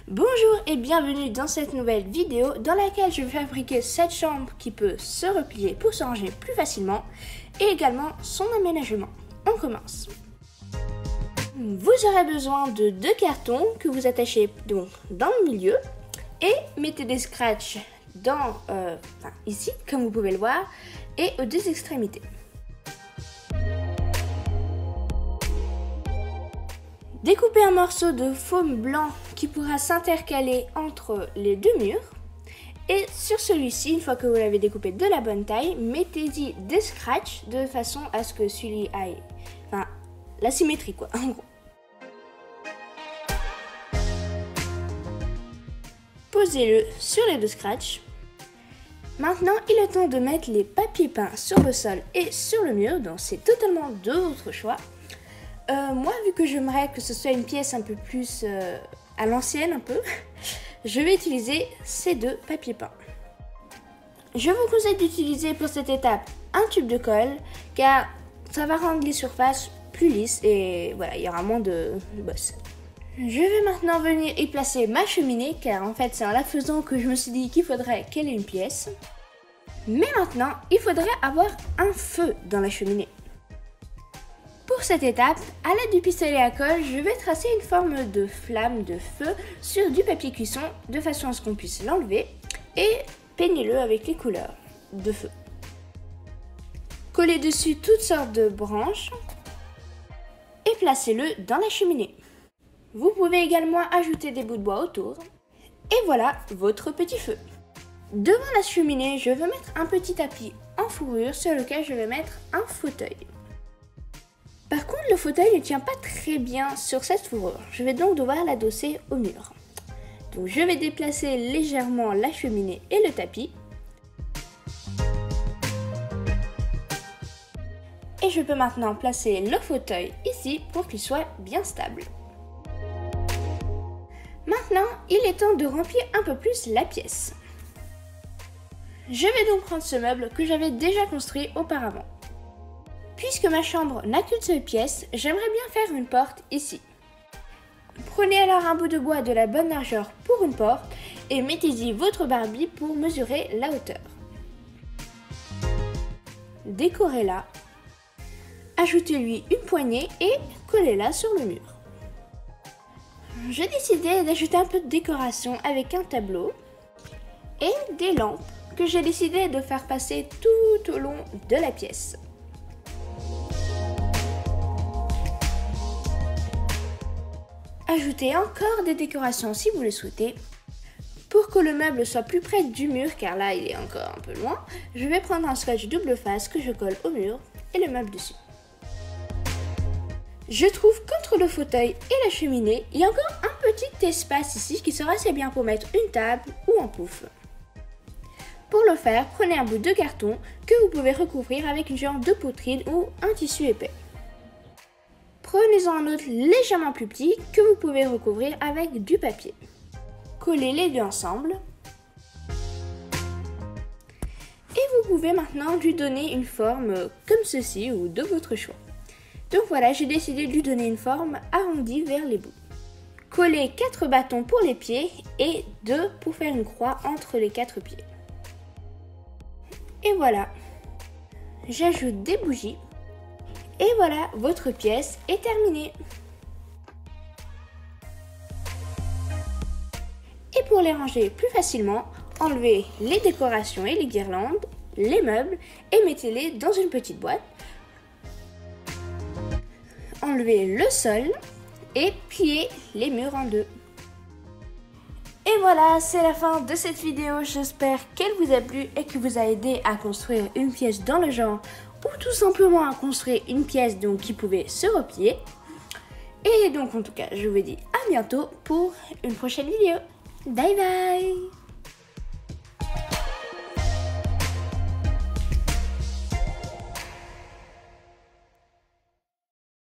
Bonjour et bienvenue dans cette nouvelle vidéo dans laquelle je vais fabriquer cette chambre qui peut se replier pour se ranger plus facilement et également son aménagement. On commence. Vous aurez besoin de 2 cartons que vous attachez donc dans le milieu et mettez des scratchs dans, ici comme vous pouvez le voir et aux 2 extrémités. Découpez un morceau de foam blanc qui pourra s'intercaler entre les 2 murs. Et sur celui-ci, une fois que vous l'avez découpé de la bonne taille, mettez-y des scratchs de façon à ce que celui aille, la symétrie quoi, en gros. Posez-le sur les 2 scratchs. Maintenant, il est temps de mettre les papiers peints sur le sol et sur le mur, donc c'est totalement de votre choix. Moi, vu que j'aimerais que ce soit une pièce un peu plus à l'ancienne, je vais utiliser ces 2 papiers peints. Je vous conseille d'utiliser pour cette étape un tube de colle, car ça va rendre les surfaces plus lisses et voilà, il y aura moins de bosse. Je vais maintenant venir y placer ma cheminée, car en fait c'est en la faisant que je me suis dit qu'il faudrait qu'elle ait une pièce. Mais maintenant, il faudrait avoir un feu dans la cheminée. Pour cette étape, à l'aide du pistolet à colle, je vais tracer une forme de flamme de feu sur du papier cuisson de façon à ce qu'on puisse l'enlever et peignez-le avec les couleurs de feu. Collez dessus toutes sortes de branches et placez-le dans la cheminée. Vous pouvez également ajouter des bouts de bois autour et voilà votre petit feu. Devant la cheminée, je vais mettre un petit tapis en fourrure sur lequel je vais mettre un fauteuil. Par contre, le fauteuil ne tient pas très bien sur cette fourrure. Je vais donc devoir l'adosser au mur. Donc je vais déplacer légèrement la cheminée et le tapis. Et je peux maintenant placer le fauteuil ici pour qu'il soit bien stable. Maintenant, il est temps de remplir un peu plus la pièce. Je vais donc prendre ce meuble que j'avais déjà construit auparavant. Puisque ma chambre n'a qu'une seule pièce, j'aimerais bien faire une porte ici. Prenez alors un bout de bois de la bonne largeur pour une porte et mettez-y votre Barbie pour mesurer la hauteur. Décorez-la, ajoutez-lui une poignée et collez-la sur le mur. J'ai décidé d'ajouter un peu de décoration avec un tableau et des lampes que j'ai décidé de faire passer tout au long de la pièce. Ajoutez encore des décorations si vous le souhaitez. Pour que le meuble soit plus près du mur, car là il est encore un peu loin, je vais prendre un scotch double face que je colle au mur et le meuble dessus. Je trouve qu'entre le fauteuil et la cheminée, il y a encore un petit espace ici qui sera assez bien pour mettre une table ou un pouf. Pour le faire, prenez un bout de carton que vous pouvez recouvrir avec une genre de poitrine ou un tissu épais. Prenez-en un autre légèrement plus petit que vous pouvez recouvrir avec du papier. Collez les 2 ensemble. Et vous pouvez maintenant lui donner une forme comme ceci ou de votre choix. Donc voilà, j'ai décidé de lui donner une forme arrondie vers les bouts. Collez 4 bâtons pour les pieds et 2 pour faire une croix entre les 4 pieds. Et voilà, j'ajoute des bougies. Et voilà, votre pièce est terminée. Et pour les ranger plus facilement, enlevez les décorations et les guirlandes, les meubles et mettez-les dans une petite boîte. Enlevez le sol et pliez les murs en 2. Et voilà, c'est la fin de cette vidéo. J'espère qu'elle vous a plu et que vous a aidé à construire une pièce dans le genre ou tout simplement à construire une pièce donc qui pouvait se replier. Et donc en tout cas, je vous dis à bientôt pour une prochaine vidéo. Bye bye!